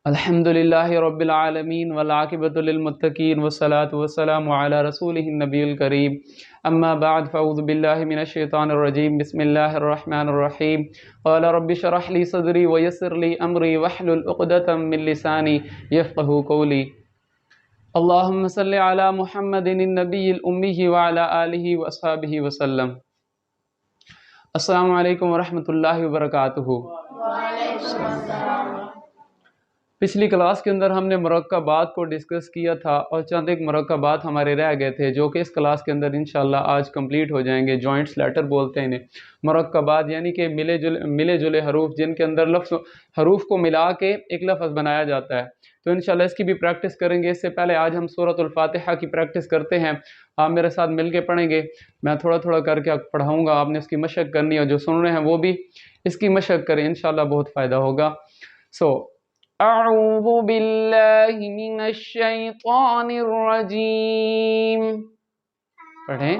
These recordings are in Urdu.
الحمدللہ رب العالمین والعاقبۃ للمتقین والصلاۃ والسلام علی رسولہ النبی الکریم اما بعد فاعوذ باللہ من الشیطان الرجیم بسم اللہ الرحمن الرحیم قال رب اشرح لی صدری ویسر لی امری واحلل عقدۃ من لسانی یفقہوا قولی اللہم صل علی محمد النبی الامی وعلی آلہ واصحابہ وسلم۔ السلام علیکم ورحمۃ اللہ وبرکاتہ۔ پچھلی کلاس کے اندر ہم نے مرکبات کو ڈسکس کیا تھا اور چند ایک مرکبات ہمارے رہ گئے تھے جو کہ اس کلاس کے اندر انشاءاللہ آج کمپلیٹ ہو جائیں گے۔ جوائنٹس لیٹر بولتے ہیں انہیں، مرکبات یعنی کہ ملے جلے حروف جن کے اندر حروف کو ملا کے ایک لفظ بنایا جاتا ہے۔ تو انشاءاللہ اس کی بھی پریکٹس کریں گے۔ اس سے پہلے آج ہم سورۃ الفاتحہ کی پریکٹس کرتے ہیں۔ آپ میرے ساتھ مل کے پڑھیں گے، میں تھوڑا تھوڑا کر کے پڑھاؤں گا، آپ نے اس کی مشق کرنی ہے اور جو سن رہے ہیں وہ بھی اس کی مشق کریں، انشاءاللہ بہت فائدہ ہوگا۔ اعوذ باللہ من الشیطان الرجیم، پڑھیں۔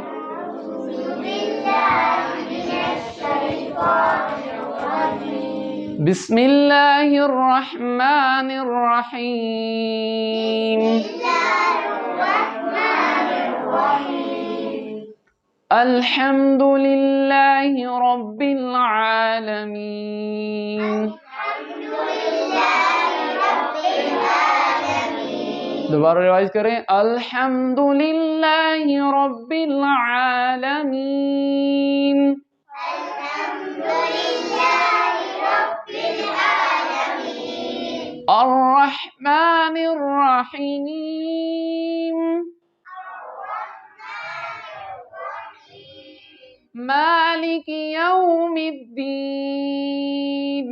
بسم اللہ الرحمن الرحیم، الحمد للہ رب العالمین۔ دوبارہ ریوائز کریں، الحمد للہ رب العالمین، الرحمن الرحیم، مالک یوم الدین،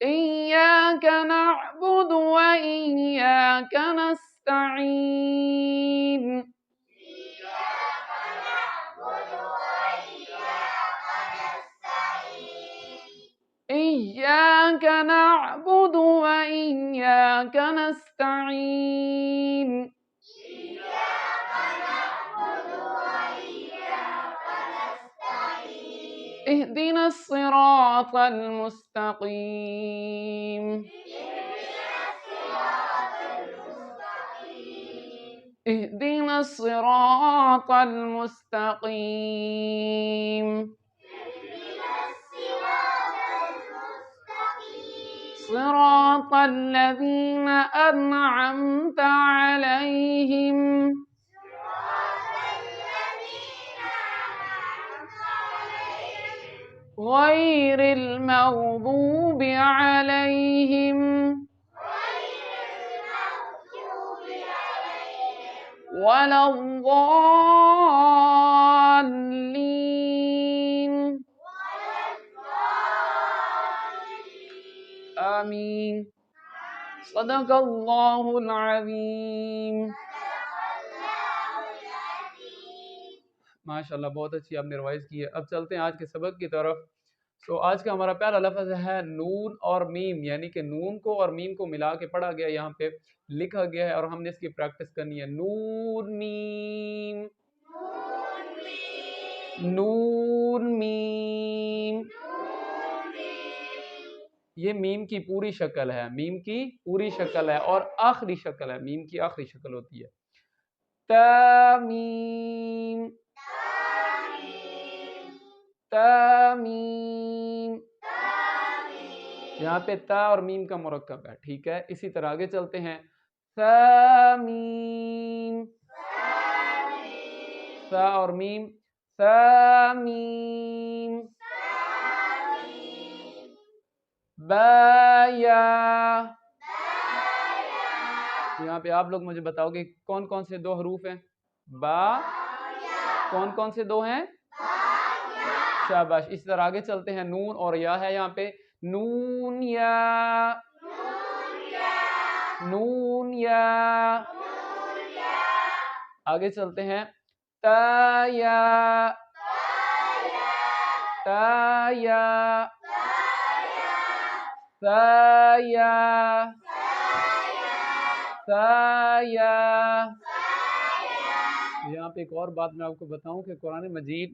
إياك نعبد وإياك نستعين، إياك نعبد وإياك نستعين، اهدنا الصراط المستقيم، اهدنا الصراط المستقيم، صراط الذين أنعمت عليهم غير المغضوب عليهم ولا الضالين، آمین۔ صدق اللہ العظیم۔ ماشاءاللہ بہت اچھی آپ نے روائز کی ہے۔ اب چلتے ہیں آج کے سبق کی طرف۔ آج کا ہمارا پہلا لفظ ہے نون اور میم، یعنی کہ نون کو اور میم کو ملا کے پڑھا گیا، یہاں پہ لکھا گیا ہے اور ہم نے اس کی پریکٹس کرنی ہے۔ نون میم، نون میم، یہ میم کی پوری شکل ہے، میم کی پوری شکل ہے اور آخری شکل ہے، میم کی آخری شکل ہوتی ہے۔ تامیم، تامیم، یہاں پہ تا اور میم کا مرکب ہے، ٹھیک ہے۔ اسی طرح آگے چلتے ہیں، ثامیم، سا اور میم، ثامیم، بایا، یہاں پہ آپ لوگ مجھے بتاؤ گے کون کون سے دو حروف ہیں؟ با، کون کون سے دو ہیں؟ شاباش۔ اس طرح آگے چلتے ہیں، نون اور یا ہے یہاں پہ، نون یا، نون یا، آگے چلتے ہیں، تا یا، تا یا، سا یا، سا یا۔ یہاں پہ ایک اور بات میں آپ کو بتاؤں کہ قرآن مجید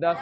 10।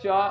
4।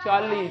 40।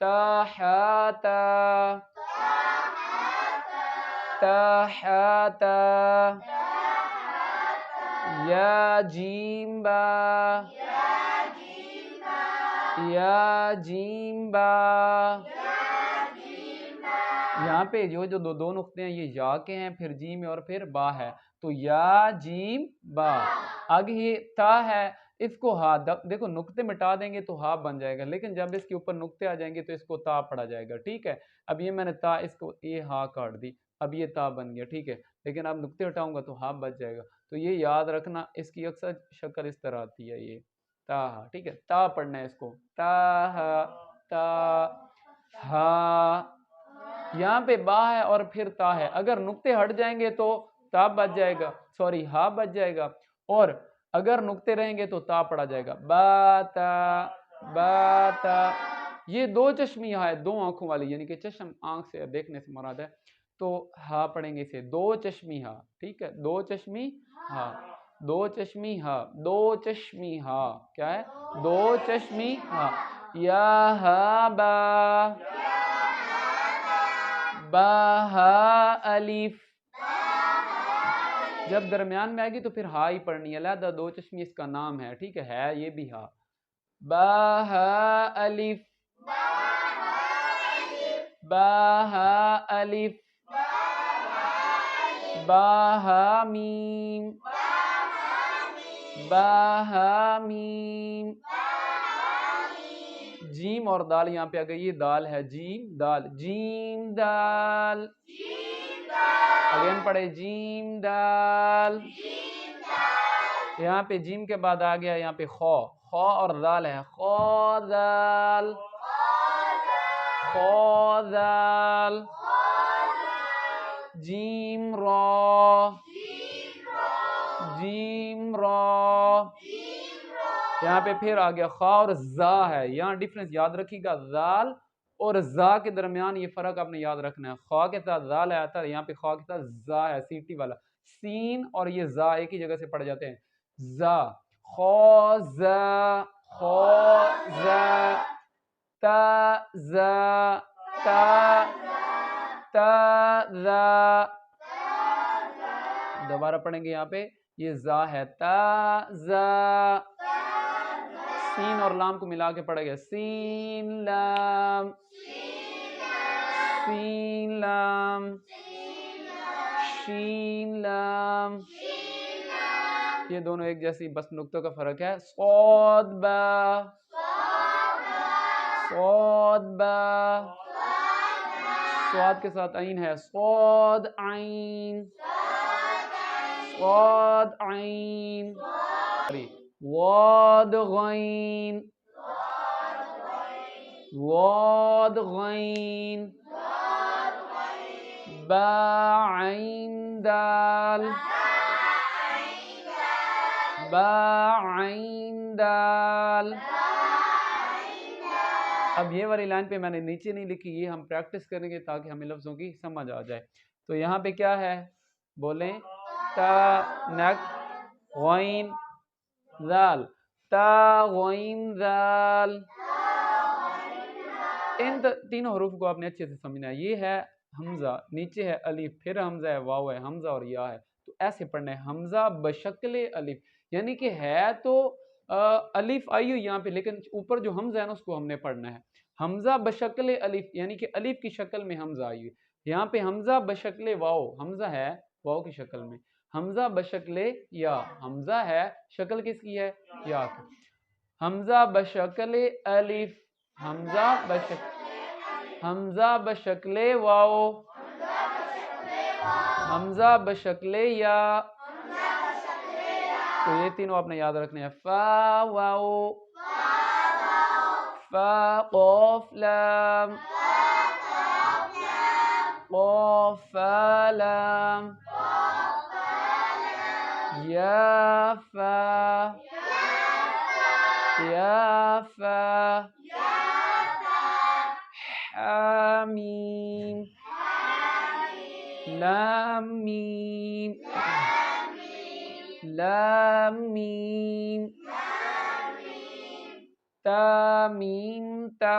تحت تحت یا جیم با یا جیم با. یہاں پہ جو دو نقطے ہیں یہ یا کے ہیں، پھر جیم اور پھر با ہے، تو یا جیم با. آگے یہ تا ہے، اس کو ہا، دیکھو نقطے مٹا دیں گے تو ہا بن جائے گا، لیکن جب اس کے اوپر نقطے آ جائیں گے تو اس کو تا پڑا جائے گا. ٹھیک ہے، اب یہ میں نے تا، اس کو یہ ہا کاٹ دی، اب یہ تا بن گیا. ٹھیک ہے، لیکن اب نقطے ہٹاؤں گا تو ہا بچ جائے گا. تو یہ یاد رکھنا، اس کی اکثر شکل اس طرح آتی ہے، یہ تا ہا. ٹھیک ہے، تا پڑھنا ہے اس کو، تا ہا تا ہا. یہاں پہ با ہے اور پھر تا ہے، اگر نقطے ہٹ جائیں گے تو تا بچ جائے گا، سوری ہا بچ جائے گا، اور اگر نقطے رہیں گے تو تا پڑا جائے گا. با تا. یہ دو چشمی ہا ہے، دو آنکھوں والی، یعنی کہ چشم آنکھ سے دیکھنے سے مراد ہے، تو ہا پڑھیں گے اسے دو چشمی ہا. ٹھیک ہے، دو چشمی ہا، دو چشمی ہا، دو چشمی ہا. کیا ہے؟ دو چشمی ہا. یا ہا با با ہا الف. جب درمیان میں آئے گی تو پھر ہا ہی پڑھنی ہے، علیحدہ دو چشمی اس کا نام ہے. ٹھیک ہے یہ بھی ہا. با ہا الف با ہا الف با ہا میم با ہا میم. جیم اور دال یہاں پہ آ گئی، یہ دال ہے، جیم دال، جیم دال. اگین پڑھے، جیم دال. یہاں پہ جیم کے بعد آ گیا یہاں پہ خو، خو اور دال ہے، خو دال خو دال. جیم را جیم را. یہاں پہ پھر آ گیا خا اور زا ہے، یہاں ڈیفرنس یاد رکھیے گا، زال اور زا کے درمیان یہ فرق آپ نے یاد رکھنا ہے. خا کے ساتھ زال آتا ہے، یہاں پہ خا کے ساتھ زا ہے، سیٹی والا. سین اور یہ زا ایک ہی جگہ سے پڑھ جاتے ہیں. زا خو زا خو زا. تا زا تا تا زا. دوبارہ پڑھیں گے، یہاں پہ یہ زا ہے، تا زا. سین اور لام کو ملا کے پڑھے گا، سین لام سین لام شین لام. یہ دونوں ایک جیسی، بس نقطوں کا فرق ہے. صاد با صاد با. صاد کے ساتھ عین ہے، صاد عین صاد عین. واد غین واد غین. با عین دال با عین دال. اب یہ والی لائن پہ میں نے نیچے نہیں لکھی، یہ ہم پریکٹس کریں گے تاکہ ہمیں لفظوں کی سمجھ آ جائے. تو یہاں پہ کیا ہے بولیں، تا نک غین ذال، تا غین ذال. ان تینوں حروف کو آپ نے اچھے سے سمجھنا ہے. یہ ہے حمزہ، نیچے ہے الف، پھر حمزہ ہے، واو ہے، حمزہ اور یا ہے. تو ایسے پڑھنا ہے، حمزہ بشکل الف، یعنی کہ ہے تو الف آئی ہوئی یہاں پہ، لیکن اوپر جو حمزہ ہے نا اس کو ہم نے پڑھنا ہے. حمزہ بشکل الف، یعنی کہ الف کی شکل میں حمزہ آئی ہوئی. یہاں پہ حمزہ بشکل واو، حمزہ ہے واو کی شکل میں. حمزہ بشکل یا، حمزہ ہے شکل کس کی ہے، یا کی. حمزہ بشکل الف حمزہ بشکل واو حمزہ بشکل یا. تو یہ تینوں آپ نے یاد رکھنے ہیں، فا واو فا قاف لام قاف فا لام یا فا یا فا حامیم لام میم لام میم تا میم تا